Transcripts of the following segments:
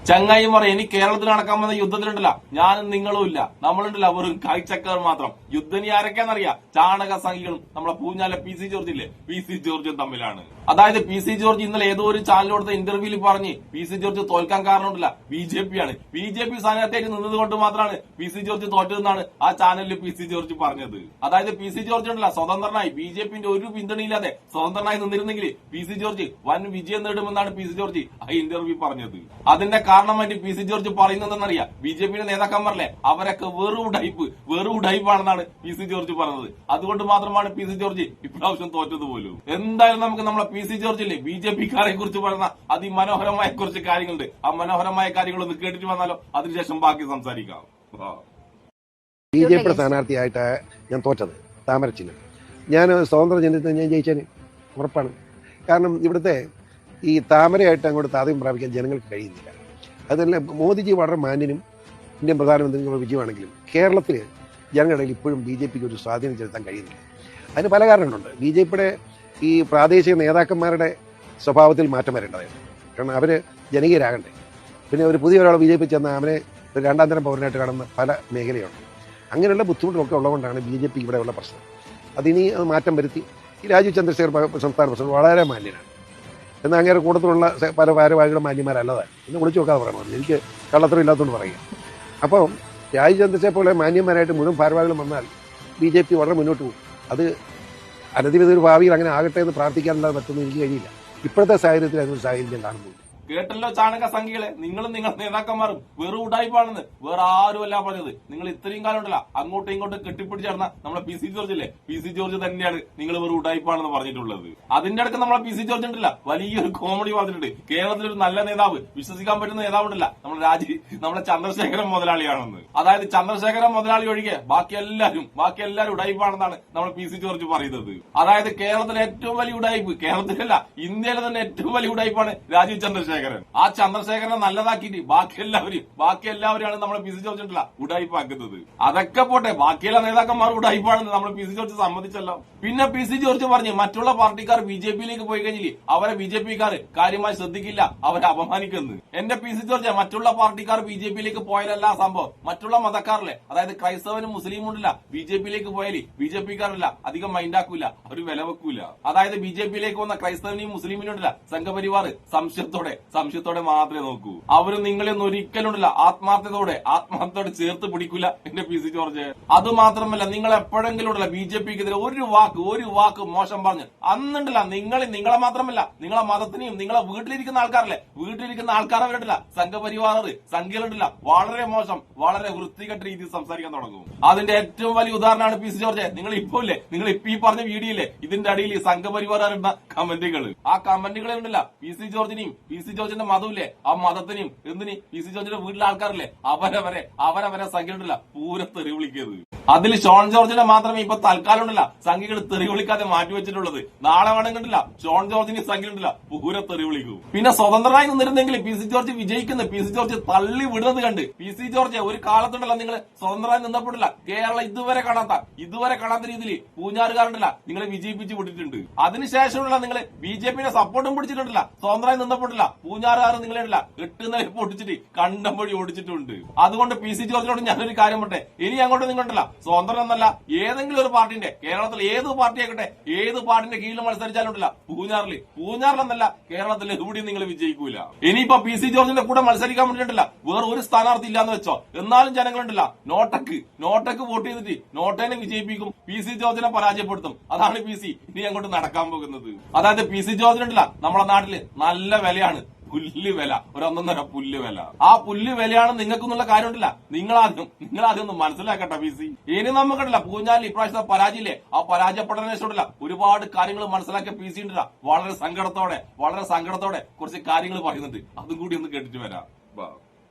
ചങ്ങായിമാരെ, ഇനി കേരളത്തിൽ നടക്കാൻ വന്ന യുദ്ധത്തിലുണ്ടല്ല ഞാനും നിങ്ങളും ഇല്ല, നമ്മളുണ്ടല്ല വെറും കാഴ്ചക്കാർ മാത്രം. യുദ്ധനി ആരൊക്കെയാണെന്നറിയാം? ചാണക സംഘികളും നമ്മളെ പൂഞ്ഞാലെ പി സി ജോർജ് ഇല്ലേ, പി സി ജോർജും തമ്മിലാണ്. അതായത് പി സി ജോർജ് ഇന്നലെ ഏതോ ഒരു ചാനൽ കൊടുത്ത ഇന്റർവ്യൂവിൽ പറഞ്ഞ് പി സി ജോർജ് തോൽക്കാൻ കാരണമുണ്ടല്ല BJP ആണ്. BJP സ്ഥാനാർത്ഥിയായിട്ട് നിന്നത് കൊണ്ട് മാത്രമാണ് പി സി ജോർജ് തോറ്റതെന്നാണ് ആ ചാനലിൽ പി സി ജോർജ് പറഞ്ഞത്. അതായത് പി സി ജോർജ് ഉണ്ടല്ല സ്വതന്ത്രനായി BJPന്റെ ഒരു പിന്തുണയില്ലാതെ സ്വതന്ത്രനായി നിന്നിരുന്നെങ്കിൽ പി സി ജോർജ് വൻ വിജയം നേടുമെന്നാണ് പി സി ജോർജ് ആ ഇന്റർവ്യൂ പറഞ്ഞത്. അതിന്റെ കാരണമായിട്ട് പി സി ജോർജ് പറയുന്നതെന്നറിയാം, BJPയുടെ നേതാക്കന്മാരല്ലേ അവരൊക്കെ വെറും ഉഡൈപ്പാണെന്നാണ് പി സി ജോർജ് പറഞ്ഞത്. അതുകൊണ്ട് മാത്രമാണ് പി സി ജോർജ് ഇപ്രാവശ്യം തോറ്റത് പോലും. എന്തായാലും നമുക്ക് നമ്മളെ പി സി ജോർജ് ഇല്ലേ BJPക്കാരെ കുറിച്ച് പറയുന്ന അതിമനോഹരമായ കുറച്ച് കാര്യങ്ങളുണ്ട്. ആ മനോഹരമായ കാര്യങ്ങളൊന്ന് കേട്ടിട്ട് വന്നാലോ, അതിനുശേഷം ബാക്കി സംസാരിക്കാം. BJPയുടെ സ്ഥാനാർത്ഥിയായിട്ട് ഞാൻ തോറ്റത് താമരച്ചിന്. ഞാൻ സ്വതന്ത്ര ജനത്തിൽ ഞാൻ ജയിച്ചതിന് ഉറപ്പാണ്. കാരണം ഇവിടുത്തെ ഈ താമരയായിട്ട് അങ്ങോട്ട് താതയും പ്രാപിക്കാൻ ജനങ്ങൾക്ക് കഴിയുന്നില്ല. അതല്ല, മോദിജി വളരെ മാന്യനും ഇന്ത്യൻ പ്രധാനമന്ത്രി വിജയമാണെങ്കിലും കേരളത്തിൽ ജനങ്ങളുടെ ഇപ്പോഴും BJPക്ക് ഒരു സ്വാധീനം ചെലുത്താൻ കഴിയുന്നില്ല. അതിന് പല കാരണങ്ങളുണ്ട്. BJPയുടെ ഈ പ്രാദേശിക നേതാക്കന്മാരുടെ സ്വഭാവത്തിൽ മാറ്റം വരേണ്ടതായിരുന്നു. കാരണം അവർ ജനകീയരാകണ്ടേ. പിന്നെ ഒരു പുതിയ ഒരാൾ BJP ചെന്നാൽ അവനെ ഒരു രണ്ടാം തരം പൗരനായിട്ട് കാണുന്ന പല മേഖലയുണ്ട്. അങ്ങനെയുള്ള ബുദ്ധിമുട്ടുകളൊക്കെ ഉള്ളതുകൊണ്ടാണ് BJP ഇവിടെയുള്ള പ്രശ്നം. അതിനി അത് മാറ്റം വരുത്തി. ഈ രാജീവ് ചന്ദ്രശേഖർ സംസ്ഥാന പ്രസിഡന്റ് വളരെ മാന്യനാണ്. എന്നാൽ അങ്ങനെ കൂട്ടത്തിലുള്ള പല ഭാരവാഹികളും മാന്യന്മാരല്ലതാണ്. ഇന്ന് വിളിച്ചു നോക്കാതെ പറയണം, എനിക്ക് കള്ളത്തരം ഇല്ലാത്തതുകൊണ്ട് പറയുക. അപ്പം രാജീവ് ചന്ദ്രശേഖർ പോലെ മാന്യന്മാരായിട്ട് മുഴുവൻ ഭാരവാഹികളും വന്നാൽ BJP വളരെ മുന്നോട്ട് പോകും. അത് അനധികൃത ഒരു ഭാവിയിൽ അങ്ങനെ ആകട്ടെ എന്ന് പ്രാർത്ഥിക്കാനല്ലാതെ മറ്റൊന്നും എനിക്ക് കഴിയില്ല. ഇപ്പോഴത്തെ സാഹചര്യത്തിൽ അതിനൊരു സാഹചര്യം കാണുന്നു. കേട്ടല്ലോ ചാണക സംഖ്യകളെ, നിങ്ങളും നിങ്ങളുടെ നേതാക്കന്മാരും വെറും ഉടായ്പാണെന്ന് വേറെ ആരുമല്ല പറഞ്ഞത്. നിങ്ങൾ ഇത്രയും കാലം ഉണ്ടല്ല അങ്ങോട്ടും ഇങ്ങോട്ടും കെട്ടിപ്പിടിച്ചേർന്ന നമ്മളെ പി സി ജോർജ് ഇല്ലേ, പി സി ജോർജ് തന്നെയാണ് നിങ്ങൾ വെറും ഉടായ്പാണെന്ന് പറഞ്ഞിട്ടുള്ളത്. അതിന്റെ അടുത്ത് നമ്മളെ പി സി ജോർജ് ഉണ്ടല്ല വലിയൊരു കോമഡി പറഞ്ഞിട്ടുണ്ട്. കേരളത്തിലൊരു നല്ല നേതാവ്, വിശ്വസിക്കാൻ പറ്റുന്ന നേതാവ് ഉണ്ടല്ല നമ്മളെ ചന്ദ്രശേഖരൻ മുതലാളിയാണെന്ന്. അതായത് ചന്ദ്രശേഖരൻ മുതലാളി ഒഴികെ ബാക്കി എല്ലാവരും ഉടായ്പാണെന്നാണ് നമ്മൾ പി സി ജോർജ് പറയുന്നത്. അതായത് കേരളത്തിലെ ഏറ്റവും വലിയ ഉടായ്പ്, കേരളത്തിലല്ല ഇന്ത്യയിലെ തന്നെ ഏറ്റവും വലിയ ഉടായ്പാണ് രാജീവ് ചന്ദ്രശേഖരൻ. ആ ചന്ദ്രശേഖരനെ നല്ലതാക്കിയിട്ട് ബാക്കി എല്ലാവരെയാണ് നമ്മളെ പി സി ജോർജ് ഉണ്ടല്ല ഉടായ്പാക്കുന്നത്. അതൊക്കെ പോട്ടെ, ബാക്കിയുള്ള നേതാക്കന്മാർ ഉടായ്പാണെന്ന് നമ്മൾ പി സി ജോർജ് സമ്മതിച്ചല്ലോ. പിന്നെ പി സി ജോർജ് പറഞ്ഞ് മറ്റുള്ള പാർട്ടിക്കാർ BJPയിലേക്ക് പോയി കഴിഞ്ഞില്ലേ അവരെ BJPക്കാർ കാര്യമായി ശ്രദ്ധിക്കില്ല, അവരെ അപമാനിക്കുന്നു. എന്റെ പി സി ജോർജ്, മറ്റുള്ള പാർട്ടിക്കാർ BJPയിലേക്ക് പോയാലല്ല സംഭവം. മറ്റുള്ള മതക്കാരല്ലേ, അതായത് ക്രൈസ്തവനും മുസ്ലിമും ഉണ്ടല്ല BJPയിലേക്ക് പോയാലേ BJPക്കാരല്ല അധികം മൈൻഡാക്കൂല, അവർ വില വെക്കൂല. അതായത് BJPയിലേക്ക് വന്ന ക്രൈസ്തവനെയും മുസ്ലിമിനും ഉണ്ടല്ല സംഘപരിവാർ സംശയത്തോടെ മാത്രമേ നോക്കൂ. അവര് നിങ്ങളെയൊന്നും ഒരിക്കലും ഉണ്ടല്ല ആത്മാർത്ഥത്തോടെ ചേർത്ത് പിടിക്കൂല എന്റെ പി സി ജോർജ്. അത് മാത്രമല്ല, നിങ്ങൾ എപ്പോഴെങ്കിലും ഉണ്ടല്ല BJPക്കെതിരെ ഒരു വാക്ക് മോശം പറഞ്ഞ് അന്നുണ്ടല്ല നിങ്ങളെ മാത്രമല്ല നിങ്ങളെ മതത്തിനെയും നിങ്ങളെ വീട്ടിലിരിക്കുന്ന ആൾക്കാരവരുണ്ടല്ല സംഘപരിവാറുണ്ടല്ല വളരെ മോശം, വളരെ വൃത്തികെട്ട രീതിയിൽ സംസാരിക്കാൻ തുടങ്ങും. അതിന്റെ ഏറ്റവും വലിയ ഉദാഹരണമാണ് പി സി ജോർജ്. നിങ്ങൾ ഇപ്പൊ ഈ പറഞ്ഞ വീഡിയോയില്ലേ, ഇതിന്റെ അടിയിൽ സംഘപരിവാറുന്ന കമന്റുകൾ, ആ കമന്റുകളിൽ ഉണ്ടല്ല പി സി ജോർജിനെയും പി സി ജോർജിന്റെ മതമില്ലേ ആ മതത്തിനെയും പി സി ജോർജിന്റെ വീട്ടിലെ ആൾക്കാരില്ലേ അവരവരെ സംഖ്യയുണ്ടല്ല പൂരെ തെറി വിളിക്കരുത്. അതിൽ ഷോൺ ജോർജിനെ മാത്രമേ ഇപ്പൊ തൽക്കാലം ഉണ്ടല്ല സംഖ്യകൾ തെറി വിളിക്കാതെ മാറ്റിവെച്ചിട്ടുള്ളത്. നാളെ വേണമെങ്കില്ല ഷോൺ ജോർജിന് സംഖ്യയുണ്ടല്ല പൂരെ തെറി വിളിക്കൂ. പിന്നെ സ്വതന്ത്രമായി നിന്നിരുന്നെങ്കിൽ പി സി ജോർജ് വിജയിക്കുന്ന പി സി ജോർജ് തള്ളി വിടുന്നത് കണ്ട് പി സി ജോർജ് ഒരു കാലത്തുണ്ടല്ല നിങ്ങൾ സ്വതന്ത്രമായി നിന്നപ്പോഴല്ല കേരളം ഇതുവരെ കാണാത്ത രീതിയിൽ പൂഞ്ഞാറുകാരുണ്ടല്ല നിങ്ങളെ വിജയിപ്പിച്ച് വിട്ടിട്ടുണ്ട്. അതിനുശേഷമുള്ള നിങ്ങൾ BJPയുടെ സപ്പോർട്ടും പിടിച്ചിട്ടുണ്ടല്ല സ്വതന്ത്രമായി നിന്നപ്പോഴല്ല പൂഞ്ഞാറുകാർ നിങ്ങളെയല്ല 8 നില പൊട്ടിച്ചിട്ട് കണ്ടം വഴി ഓടിച്ചിട്ടുണ്ട്. അതുകൊണ്ട് പി സി ജോർജിനോട് ഞാനൊരു കാര്യം പറട്ടെ, ഇനി അങ്ങോട്ട് നിങ്ങളുണ്ടല്ല സ്വതന്ത്രം എന്നല്ല ഏതെങ്കിലും ഒരു പാർട്ടിന്റെ, കേരളത്തിൽ ഏത് പാർട്ടി ആയിക്കട്ടെ, ഏത് പാർട്ടിന്റെ കീഴിൽ മത്സരിച്ചാലുണ്ടല്ല പൂഞ്ഞാറിലെന്നല്ല കേരളത്തിൽ എവിടെയും നിങ്ങൾ വിജയിക്കൂല. ഇനിയിപ്പോ പി സി ജോർജിന്റെ കൂടെ മത്സരിക്കാൻ വേണ്ടിയിട്ടില്ല വേറെ ഒരു സ്ഥാനാർത്ഥി ഇല്ലാന്ന് വെച്ചോ, എന്നാലും ജനങ്ങളുണ്ടല്ല നോട്ടക്ക് വോട്ട് ചെയ്തിട്ട് നോട്ടേനെ വിജയിപ്പിക്കും, പി സി ജോർജിനെ പരാജയപ്പെടുത്തും. അതാണ് പി സി ഇനി അങ്ങോട്ട് നടക്കാൻ പോകുന്നത്. അതായത് പി സി ജോർജിനുണ്ടല്ല നമ്മുടെ നാട്ടില് നല്ല വിലയാണ്, പുല്ലുവില, ഒരു 1.5 പുല്ലുവില. ആ പുല്ലുവിലയാണ് നിങ്ങൾക്കെന്നുള്ള കാര്യമുണ്ടല്ല. നിങ്ങളാദ്യം ഒന്ന് മനസ്സിലാക്കട്ടെ പി സി. ഇനി നമുക്കുണ്ടല്ല പൂഞ്ഞാലിൽ ഇപ്രാവശ്യത്തെ പരാജയില്ലേ, ആ പരാജയപ്പെടുന്ന ശേഷമുണ്ടല്ല ഒരുപാട് കാര്യങ്ങൾ മനസ്സിലാക്കിയ പി സി ഉണ്ടല്ല വളരെ സങ്കടത്തോടെ കുറച്ച് കാര്യങ്ങൾ പറയുന്നുണ്ട്. അതും കൂടി ഒന്ന് കേട്ടിട്ട് വരാം.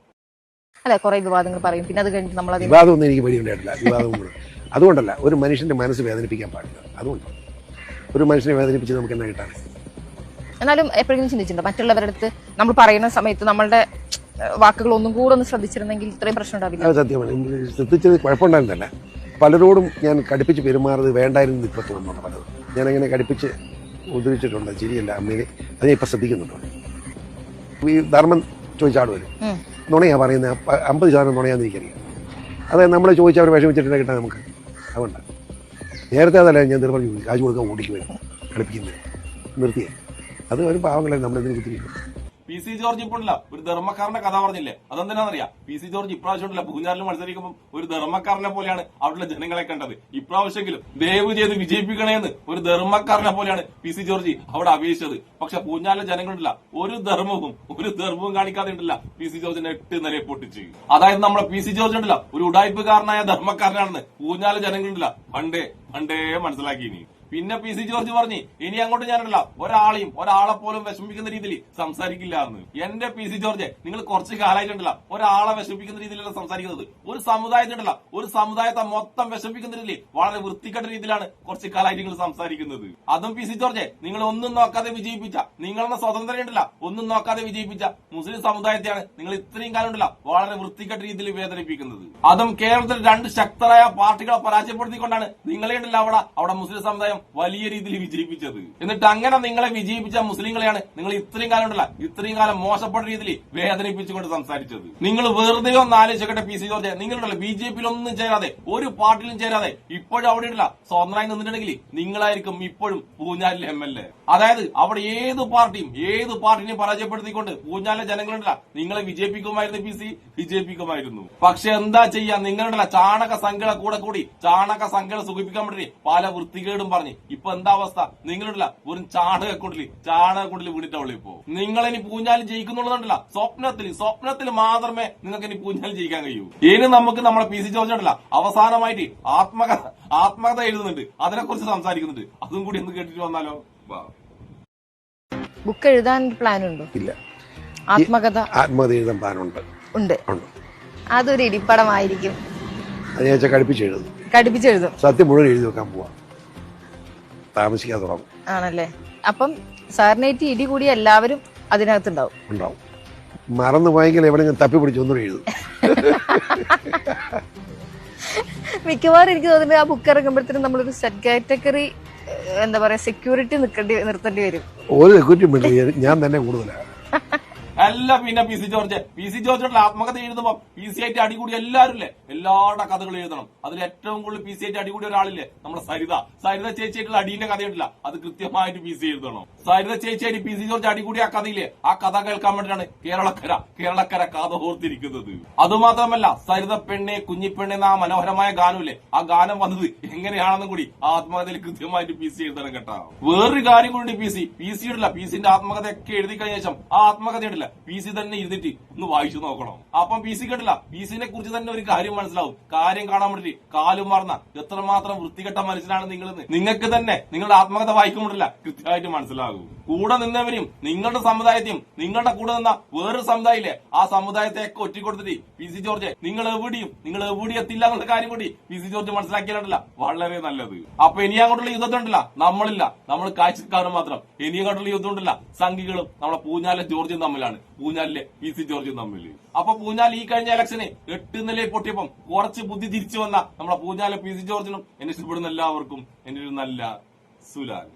അല്ലെ, കുറെ വിവാദങ്ങൾ പറയും, പിന്നെ അത് കഴിഞ്ഞിട്ട് നമ്മൾ വിവാദമൊന്നും എനിക്ക് പേടിയുണ്ടായിട്ടില്ല. അതുകൊണ്ടല്ല ഒരു മനുഷ്യന്റെ മനസ്സ് വേദനിപ്പിക്കാൻ പാടില്ല. അതുകൊണ്ട് ഒരു മനുഷ്യനെ വേദനിപ്പിച്ച് നമുക്ക് എന്നാ കിട്ടാൻ. എന്നാലും എപ്പോഴെങ്കിലും ചിന്തിച്ചിട്ടുണ്ടോ മറ്റുള്ളവരുടെ അടുത്ത് നമ്മൾ പറയുന്ന സമയത്ത് നമ്മളുടെ വാക്കുകൾ ഒന്നും കൂടെ ഒന്ന് ശ്രദ്ധിച്ചിരുന്നെങ്കിൽ ഇത്രയും പ്രശ്നം ഉണ്ടാവില്ല? അത് സത്യമാണ്. ശ്രദ്ധിച്ചത് കുഴപ്പമുണ്ടായിരുന്നല്ല. പലരോടും ഞാൻ കടുപ്പിച്ച് പെരുമാറുന്നത് വേണ്ടായിരുന്നു ഇപ്പൊ തോന്നുന്നുണ്ട്. പലതും ഞാനങ്ങനെ കടുപ്പിച്ച് ഉദ്ധരിച്ചിട്ടുണ്ട്. ശരിയല്ല അമ്മയെ, അത് ഞാൻ ഇപ്പൊ ശ്രദ്ധിക്കുന്നുണ്ട്. ഈ ധർമ്മം ചോദിച്ചാട് വരും. നുണയാ പറയുന്നത്, 50% നുണയാന്ന് എനിക്കറിയാം. അതായത് നമ്മളെ ചോദിച്ചാൽ അവർ വിഷമിച്ചിട്ട് കിട്ടാൻ നമുക്ക്. അതുകൊണ്ടാണ് നേരത്തെ അതല്ല ഞാൻ നിർബന്ധം ചോദിച്ചു, കാശ് കൊടുക്കാൻ ഓടിക്ക് വരും കളിപ്പിക്കുന്നത് നിർത്തിയേ. അത് ഒരു പാവങ്ങളെ നമ്മളെന്തിനു കുത്തിരിക്കും. പി സി ജോർജ് ഇപ്പോഴല്ല ഒരു ധർമ്മക്കാരന്റെ കഥ പറഞ്ഞില്ലേ, അതെന്തിനാണെന്നറിയാം? പി സി ജോർജ് ഇപ്രാവശ്യം ഉണ്ടല്ല പൂഞ്ഞാറിൽ മത്സരിക്കുമ്പോൾ ഒരു ധർമ്മക്കാരനെ പോലെയാണ് അവിടെയുള്ള ജനങ്ങളെ കണ്ടത്. ഇപ്രാവശ്യമെങ്കിലും ദയവ് ചെയ്ത് വിജയിപ്പിക്കണേന്ന് ഒരു ധർമ്മക്കാരനെ പോലെയാണ് പി സി ജോർജ് അവിടെ അപേക്ഷിച്ചത്. പക്ഷെ പൂഞ്ഞാറിലെ ജനങ്ങളുണ്ടല്ല ഒരു ധർമ്മവും കാണിക്കാതെ ഉണ്ടല്ല പി സി ജോർജിനെ 8 നിലയെ പൊട്ടിച്ച്. അതായത് നമ്മളെ പി സി ജോർജ് ഉണ്ടല്ല ഒരു ഉടായ്പുകാരനായ ധർമ്മക്കാരനാണെന്ന് പൂഞ്ഞാല് ജനങ്ങളുണ്ടല്ല പണ്ടേ മനസ്സിലാക്കി. പിന്നെ പി സി ജോർജ് പറഞ്ഞ് ഇനി അങ്ങോട്ട് ഞാനുണ്ടല്ല ഒരാളെ പോലും വിഷമിപ്പിക്കുന്ന രീതിയിൽ സംസാരിക്കില്ല എന്ന്. എന്റെ പി സി ജോർജ്, നിങ്ങൾ കുറച്ച് കാലമായിട്ടുണ്ടല്ല ഒരാളെ വിഷമിപ്പിക്കുന്ന രീതിയിലല്ല സംസാരിക്കുന്നത്. ഒരു സമുദായത്തിനുണ്ടല്ല ഒരു സമുദായത്തെ മൊത്തം വിഷമിപ്പിക്കുന്ന രീതിയിൽ വളരെ വൃത്തികെട്ട രീതിയിലാണ് കുറച്ച് കാലമായിട്ട് നിങ്ങൾ സംസാരിക്കുന്നത്. അതും പി സി ജോർജ്, നിങ്ങൾ ഒന്നും നോക്കാതെ വിജയിപ്പിച്ച, നിങ്ങളെന്ന സ്വതന്ത്രം ഉണ്ടല്ല ഒന്നും നോക്കാതെ വിജയിപ്പിച്ച മുസ്ലിം സമുദായത്തെയാണ് നിങ്ങൾ ഇത്രയും കാലം ഉണ്ടല്ല വളരെ വൃത്തികെട്ട രീതിയിൽ വേദനിപ്പിക്കുന്നത്. അതും കേരളത്തിൽ 2 ശക്തരായ പാർട്ടികളെ പരാജയപ്പെടുത്തിക്കൊണ്ടാണ് നിങ്ങളെ ഉണ്ടല്ല അവിടെ മുസ്ലിം സമുദായം വലിയ രീതിയിൽ വിജയിപ്പിച്ചത്. എന്നിട്ട് അങ്ങനെ നിങ്ങളെ വിജയിപ്പിച്ച മുസ്ലിങ്ങളെയാണ് നിങ്ങൾ ഇത്രയും കാലം മോശപ്പെട്ട രീതിയിൽ വേദനിപ്പിച്ചുകൊണ്ട് സംസാരിച്ചത്. നിങ്ങൾ വെറുതെ ഒന്ന് ആലോചിക്കട്ടെ പി സി ജോർജ്, നിങ്ങളുണ്ടല്ലോ ബിജെപിയിൽ ഒന്നും ചേരാതെ ഒരു പാർട്ടിയിലും ചേരാതെ ഇപ്പോഴും അവിടെ ഉണ്ടല്ല സ്വതന്ത്രമായി നിന്നിട്ടുണ്ടെങ്കിൽ നിങ്ങളായിരിക്കും ഇപ്പോഴും പൂഞ്ഞാലിലെ MLA. അതായത് അവിടെ ഏത് പാർട്ടിനെയും പരാജയപ്പെടുത്തിക്കൊണ്ട് പൂഞ്ഞാലിലെ ജനങ്ങളുണ്ടല്ല നിങ്ങളെ വിജയിപ്പിക്കുമായിരുന്നു, പി സി വിജയിപ്പിക്കുമായിരുന്നു. പക്ഷെ എന്താ ചെയ്യാ, നിങ്ങളുണ്ടല്ല ചാണക സംഖ്യകളെ കൂടി ചാണക സംഖ്യകളെ സുഖിപ്പിക്കാൻ വേണ്ടി പല വൃത്തികേടും പറഞ്ഞ് ഇപ്പൊ എന്താ അവസ്ഥ? നിങ്ങളുണ്ടല്ല വെറും ചാണകക്കുണ്ടിൽ വീണിട്ടുള്ളൂ. ഇപ്പോ നിങ്ങളിനി പൂഞ്ഞാലി ജയിക്കുന്നുള്ളതുണ്ടല്ല സ്വപ്നത്തിൽ മാത്രമേ നിങ്ങൾക്ക് ഇനി പൂഞ്ഞാലി ജയിക്കാൻ കഴിയൂ. ഇനി നമുക്ക് നമ്മളെ പി സി ജോർജ് ഉണ്ടല്ല അവസാനമായിട്ട് ആത്മകഥ എഴുതുന്നുണ്ട്, അതിനെക്കുറിച്ച് സംസാരിക്കുന്നുണ്ട്. അതും കൂടി ഒന്ന് കേട്ടിട്ട് വന്നാലോ? ബുക്ക് എഴുതാൻ പ്ലാൻ ഉണ്ടോ? ഇല്ല. ആത്മകഥ എഴുതാൻ പ്ലാനുണ്ട്. അതൊരു ഇടിപ്പടമായിരിക്കും. അത് കടുപ്പിച്ചെഴുതും. സത്യം മുഴുവൻ എഴുതി വെക്കാൻ പോവാ, താമസിക്കാതെ തുടങ്ങും. ആണല്ലേ? അപ്പം സാറിനേറ്റ് ഇടി കൂടി എല്ലാവരും അതിനകത്തുണ്ടാവും. മറന്നു പോയെങ്കിൽ എവിടെ ഞാൻ തപ്പി പിടിച്ച് ഒന്നുകൂടി എഴുതും. മിക്കവാറും എനിക്ക് തോന്നുന്നത് ആ ബുക്ക് ഇറങ്ങുമ്പോഴത്തേനും നമ്മളൊരു സെറ്റ് കാറ്റഗറി എന്താ പറയാ സെക്യൂരിറ്റി നിർത്തേണ്ടി വരും. ഒരു സെക്യൂരിറ്റി ഞാൻ തന്നെ കൂടുതലാണ്. അല്ല പിന്നെ പി സി ജോർജ് ആത്മകഥ എഴുതുമ്പോ പി സി ആയിട്ട് അടികൂടി എല്ലാവരും എല്ലാവരുടെ കഥകൾ എഴുതണം. അതിൽ ഏറ്റവും കൂടുതൽ പി സി ആയിട്ട് അടികൂടിയ ഒരാളില്ലേ നമ്മുടെ സരിത ചേച്ചിയായിട്ടുള്ള അടീന്റെ കഥയുണ്ടല്ല, അത് കൃത്യമായിട്ട് പി സി എഴുതണം. സരിത ചേച്ചിയായിട്ട് പി സി ജോർജ് അടികൂടി ആ കഥയില്ലേ, ആ കഥ കേൾക്കാൻ വേണ്ടിയാണ് കേരളക്കര കഥ ഓർത്തിരിക്കുന്നത്. അതുമാത്രമല്ല സരിത പെണ്ണെ കുഞ്ഞിപ്പെണ്ണെ എന്ന ആ മനോഹരമായ ഗാനമില്ലേ, ആ ഗാനം വന്നത് എങ്ങനെയാണെന്നും കൂടി ആ ആത്മകഥയിൽ കൃത്യമായിട്ട് പി സി എഴുതണം കേട്ടോ. വേറൊരു കാര്യം കൂടി പി സിയുടെ ആത്മകഥയൊക്കെ എഴുതി കഴിഞ്ഞ ശേഷം ആ ആത്മകഥ പി സി തന്നെ ഇരുന്നിട്ട് ഒന്ന് വായിച്ചു നോക്കണം. അപ്പം പി സി കേട്ടില്ല, പി സിനെ കുറിച്ച് തന്നെ ഒരു കാര്യം മനസ്സിലാവും. കാര്യം കാണാൻ വേണ്ടി കാലും മറന്ന എത്രമാത്രം വൃത്തികെട്ട മനുഷ്യനാണ് നിങ്ങളെന്ന് നിങ്ങൾക്ക് തന്നെ നിങ്ങളുടെ ആത്മകഥ വായിക്കുമ്പോഴല്ല കൃത്യമായിട്ട് മനസ്സിലാകും. കൂടെ നിന്നവരെയും നിങ്ങളുടെ സമുദായത്തെയും നിങ്ങളുടെ കൂടെ നിന്ന വേറൊരു സമുദായമില്ലേ, ആ സമുദായത്തെയൊക്കെ ഒറ്റിക്കൊടുത്തിട്ട് പി സി ജോർജ് നിങ്ങൾ എവിടെ എത്തില്ല എന്നുള്ള കാര്യം കൂടി പി സി ജോർജ് മനസ്സിലാക്കിയാലല്ല വളരെ നല്ലത്. അപ്പൊ ഇനി അങ്ങോട്ടുള്ള യുദ്ധത്തിനുണ്ടല്ല നമ്മൾ കാഴ്ചക്കാരും മാത്രം. ഇനി അങ്ങോട്ടുള്ള യുദ്ധം ഉണ്ടല്ല സംഘികളും നമ്മളെ പൂഞ്ഞാലെ ജോർജും തമ്മിലാണ്, പൂഞ്ഞാലിലെ പി സി ജോർജും തമ്മിൽ. അപ്പൊ പൂഞ്ഞാൽ ഈ കഴിഞ്ഞ ഇലക്ഷന് 8 നിലയിൽ പൊട്ടിയപ്പം കുറച്ച് ബുദ്ധി തിരിച്ചു വന്ന നമ്മളെ പൂഞ്ഞാലെ പി സി ജോർജിനും എന്നെ ഇഷ്ടപ്പെടുന്ന എല്ലാവർക്കും എന്റെ ഒരു നല്ല സുലാൻ.